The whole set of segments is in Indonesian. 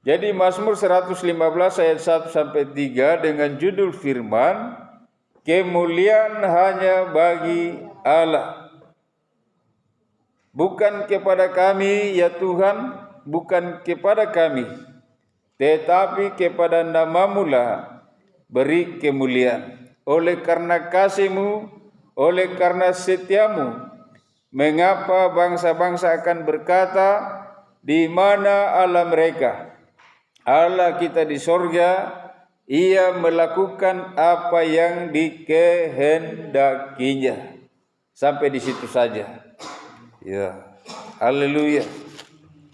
Jadi Mazmur 115 ayat 1 sampai 3 dengan judul firman, kemuliaan hanya bagi Allah. Bukan kepada kami ya Tuhan, bukan kepada kami, tetapi kepada nama-Mu lah beri kemuliaan. Oleh karena kasih-Mu, oleh karena setia-Mu, mengapa bangsa-bangsa akan berkata, di mana Allah mereka? Allah kita di sorga, Ia melakukan apa yang dikehendakinya. Sampai di situ saja. Ya, haleluya.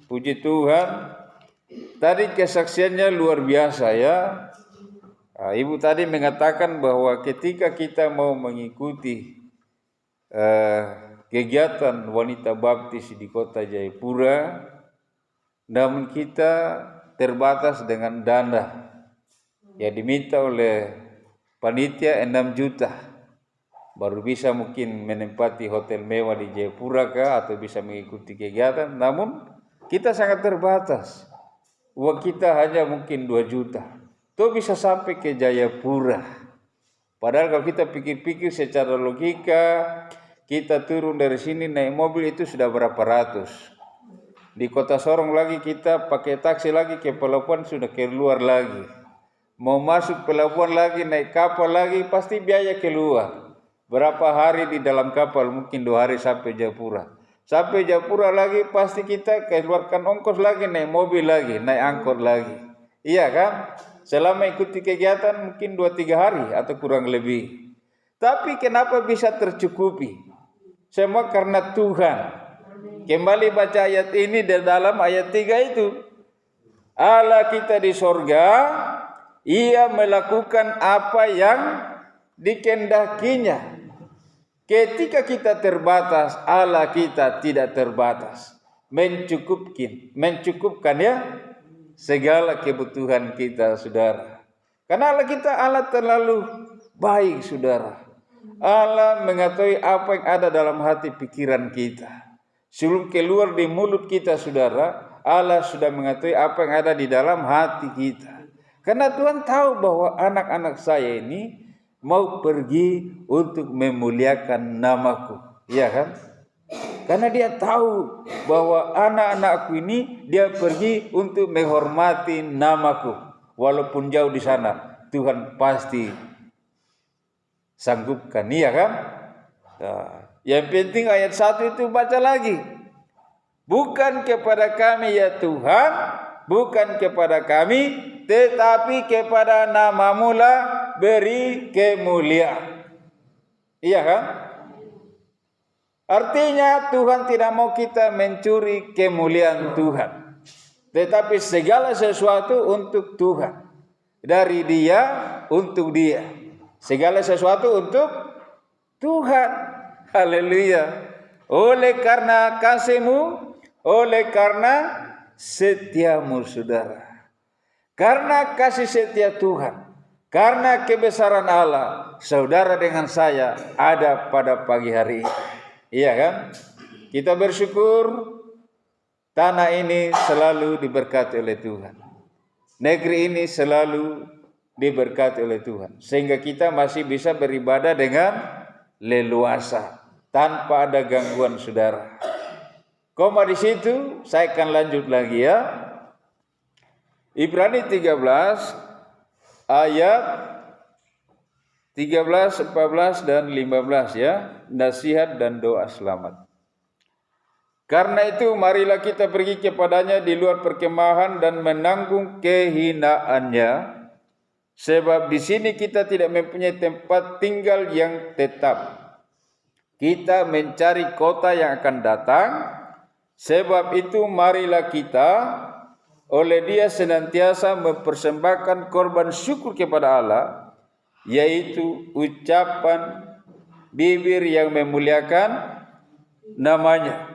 Puji Tuhan. Tadi kesaksiannya luar biasa ya. Ibu tadi mengatakan bahwa ketika kita mau mengikuti kegiatan wanita baptis di kota Jayapura, namun kita terbatas dengan dana yang diminta oleh panitia 6 juta. Baru bisa mungkin menempati hotel mewah di Jayapura kah, atau bisa mengikuti kegiatan. Namun kita sangat terbatas. Uang kita hanya mungkin 2 juta. Itu bisa sampai ke Jayapura. Padahal kalau kita pikir-pikir secara logika, kita turun dari sini naik mobil itu sudah berapa ratus. Di kota Sorong lagi kita pakai taksi lagi ke pelabuhan sudah keluar lagi. Mau masuk pelabuhan lagi, naik kapal lagi, pasti biaya keluar. Berapa hari di dalam kapal, mungkin 2 hari sampai Jayapura. Sampai Jayapura lagi pasti kita keluarkan ongkos lagi, naik mobil lagi, naik angkot lagi. Iya kan? Selama ikuti kegiatan mungkin 2-3 hari atau kurang lebih. Tapi kenapa bisa tercukupi? Semua karena Tuhan. Kembali baca ayat ini di dalam ayat 3 itu. Allah kita di sorga, Ia melakukan apa yang dikehendakinya. Ketika kita terbatas, Allah kita tidak terbatas. Mencukupkan ya segala kebutuhan kita, saudara. Karena Allah kita Allah terlalu baik, saudara. Allah mengetahui apa yang ada dalam hati pikiran kita. Sebelum keluar di mulut kita, saudara, Allah sudah mengetahui apa yang ada di dalam hati kita. Karena Tuhan tahu bahwa anak-anak saya ini mau pergi untuk memuliakan namaku. Iya kan? Karena dia tahu bahwa anak-anakku ini dia pergi untuk menghormati namaku. Walaupun jauh di sana, Tuhan pasti sanggupkan. Iya kan? Nah, yang penting ayat 1 itu baca lagi. Bukan kepada kami ya Tuhan, bukan kepada kami, tetapi kepada nama-Mu lah beri kemuliaan. Iya kan? Artinya Tuhan tidak mau kita mencuri kemuliaan Tuhan. Tetapi segala sesuatu untuk Tuhan. Dari Dia, untuk Dia. Segala sesuatu untuk Tuhan. Haleluya. Oleh karena kasih-Mu, oleh karena setia-Mu, saudara. Karena kasih setia Tuhan, karena kebesaran Allah, saudara dengan saya ada pada pagi hari ini. Iya kan? Kita bersyukur tanah ini selalu diberkati oleh Tuhan. Negeri ini selalu diberkati oleh Tuhan. Sehingga kita masih bisa beribadah dengan leluasa, tanpa ada gangguan, saudara. Koma di situ, saya akan lanjut lagi ya. Ibrani 13 ayat 13, 14 dan 15 ya. Nasihat dan doa selamat. Karena itu marilah kita pergi kepadanya di luar perkemahan dan menanggung kehinaannya. Sebab di sini kita tidak mempunyai tempat tinggal yang tetap. Kita mencari kota yang akan datang. Sebab itu marilah kita oleh Dia senantiasa mempersembahkan korban syukur kepada Allah, yaitu ucapan bibir yang memuliakan namanya.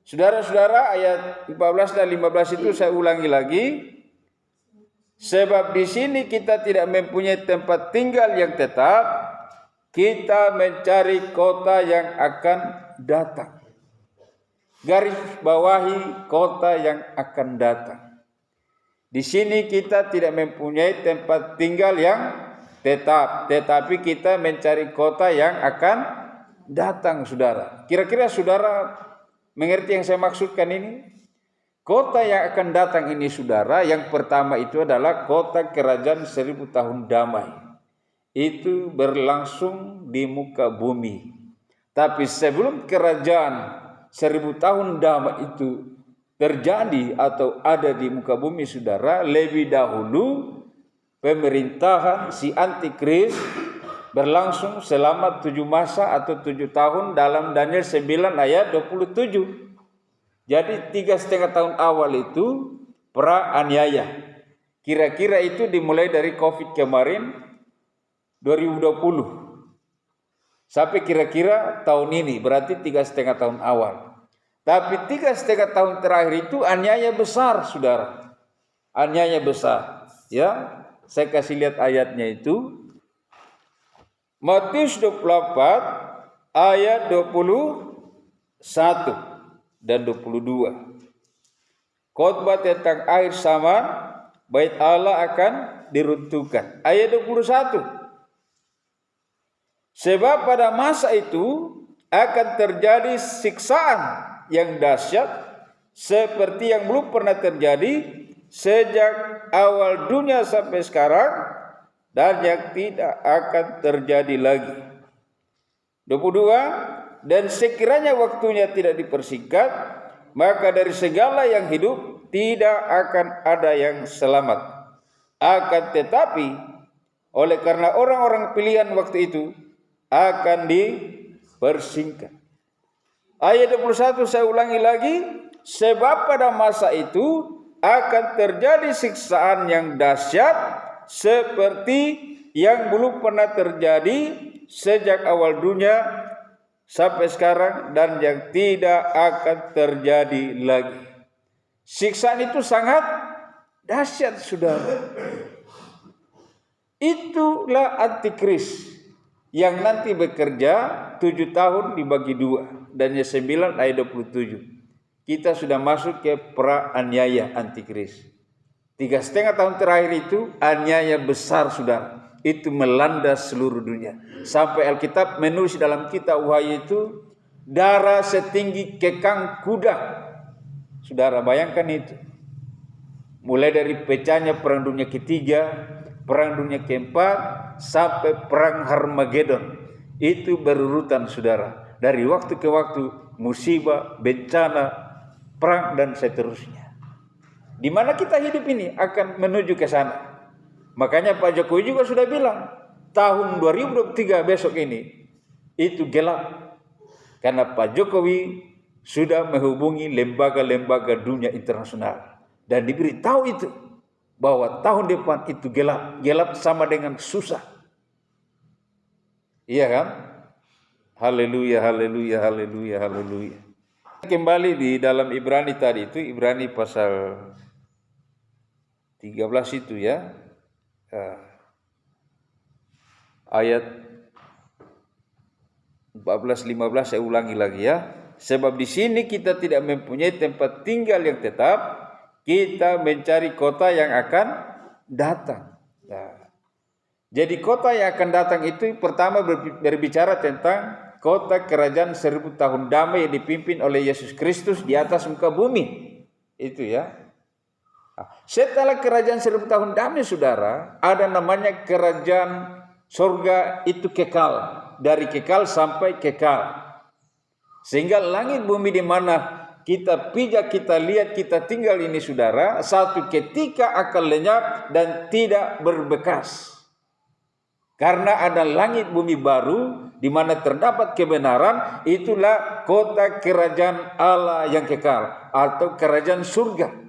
Saudara-saudara, ayat 14 dan 15 itu saya ulangi lagi. Sebab di sini kita tidak mempunyai tempat tinggal yang tetap, kita mencari kota yang akan datang. Garis bawahi kota yang akan datang. Di sini kita tidak mempunyai tempat tinggal yang tetap, tetapi kita mencari kota yang akan datang, saudara. Kira-kira saudara mengerti yang saya maksudkan ini? Kota yang akan datang ini, saudara, yang pertama itu adalah kota kerajaan 1000 tahun damai. Itu berlangsung di muka bumi. Tapi sebelum kerajaan 1000 tahun damai itu terjadi atau ada di muka bumi, saudara, lebih dahulu pemerintahan si Antikris berlangsung selama 7 masa atau 7 tahun dalam Daniel 9 ayat 27. Jadi 3,5 tahun awal itu pra-aniaya. Kira-kira itu dimulai dari COVID kemarin 2020 sampai kira-kira tahun ini, berarti 3,5 tahun awal. Tapi 3,5 tahun terakhir itu aniaya besar, saudara. Aniaya besar. Ya, saya kasih lihat ayatnya itu. Matius 24 ayat 21 dan 22. Khotbah tentang akhir zaman, bait Allah akan diruntuhkan. Ayat 21. Sebab pada masa itu akan terjadi siksaan yang dahsyat seperti yang belum pernah terjadi sejak awal dunia sampai sekarang, dan yang tidak akan terjadi lagi. 22. Dan sekiranya waktunya tidak dipersingkat, maka dari segala yang hidup tidak akan ada yang selamat. Akan tetapi oleh karena orang-orang pilihan waktu itu akan dipersingkat. Ayat 21 saya ulangi lagi. Sebab pada masa itu akan terjadi siksaan yang dahsyat seperti yang belum pernah terjadi sejak awal dunia sampai sekarang, dan yang tidak akan terjadi lagi. Siksaan itu sangat dahsyat, saudara. Itulah Antikris yang nanti bekerja 7 tahun dibagi 2. Daniel 9 ayat 27. Kita sudah masuk ke pra-aniaya Antikris. 3,5 tahun terakhir itu aniaya besar, saudara. Itu melanda seluruh dunia. Sampai Alkitab menulis dalam kitab Wahyu itu, darah setinggi kekang kuda. Saudara bayangkan itu. Mulai dari pecahnya perang dunia ketiga, perang dunia keempat, sampai perang Harmagedon. Itu berurutan, saudara. Dari waktu ke waktu, musibah, bencana, perang, dan seterusnya. Di mana kita hidup ini akan menuju ke sana. Makanya Pak Jokowi juga sudah bilang, tahun 2023 besok ini itu gelap. Karena Pak Jokowi sudah menghubungi lembaga-lembaga dunia internasional dan diberitahu itu bahwa tahun depan itu gelap. Gelap sama dengan susah. Iya kan? Haleluya, haleluya, haleluya, haleluya. Kembali di dalam Ibrani tadi itu, Ibrani pasal 13 itu ya. Ayat 14-15 saya ulangi lagi ya. Sebab di sini kita tidak mempunyai tempat tinggal yang tetap, kita mencari kota yang akan datang. Nah, jadi kota yang akan datang itu pertama berbicara tentang kota kerajaan 1000 tahun damai yang dipimpin oleh Yesus Kristus di atas muka bumi. Itu ya. Setelah kerajaan 1000 tahun damai, saudara, ada namanya kerajaan surga, itu kekal. Dari kekal sampai kekal. Sehingga langit bumi di mana kita pijak, kita lihat, kita tinggal ini, saudara, satu ketika akan lenyap dan tidak berbekas. Karena ada langit bumi baru di mana terdapat kebenaran, itulah kota kerajaan Allah yang kekal atau kerajaan surga.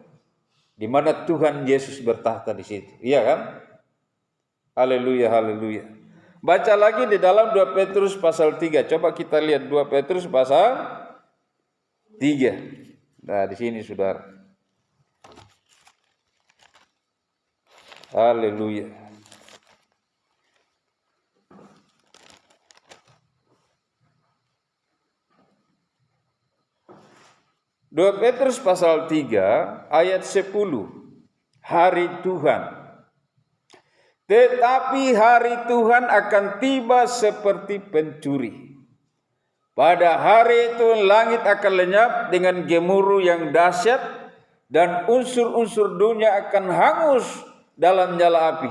Di mana Tuhan Yesus bertahta di situ. Iya kan? Haleluya, haleluya. Baca lagi di dalam 2 Petrus pasal 3. Coba kita lihat 2 Petrus pasal 3. Nah, di sini saudara. Haleluya. Dua Petrus pasal 3 ayat 10. hari Tuhan. Tetapi hari Tuhan akan tiba seperti pencuri. Pada hari itu langit akan lenyap dengan gemuruh yang dahsyat, dan unsur-unsur dunia akan hangus dalam nyala api,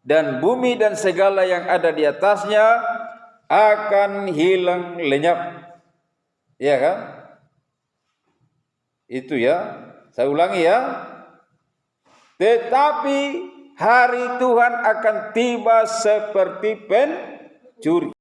dan bumi dan segala yang ada di atasnya akan hilang lenyap. Iya kan? Itu ya. Saya ulangi ya. Tetapi hari Tuhan akan tiba seperti pencuri.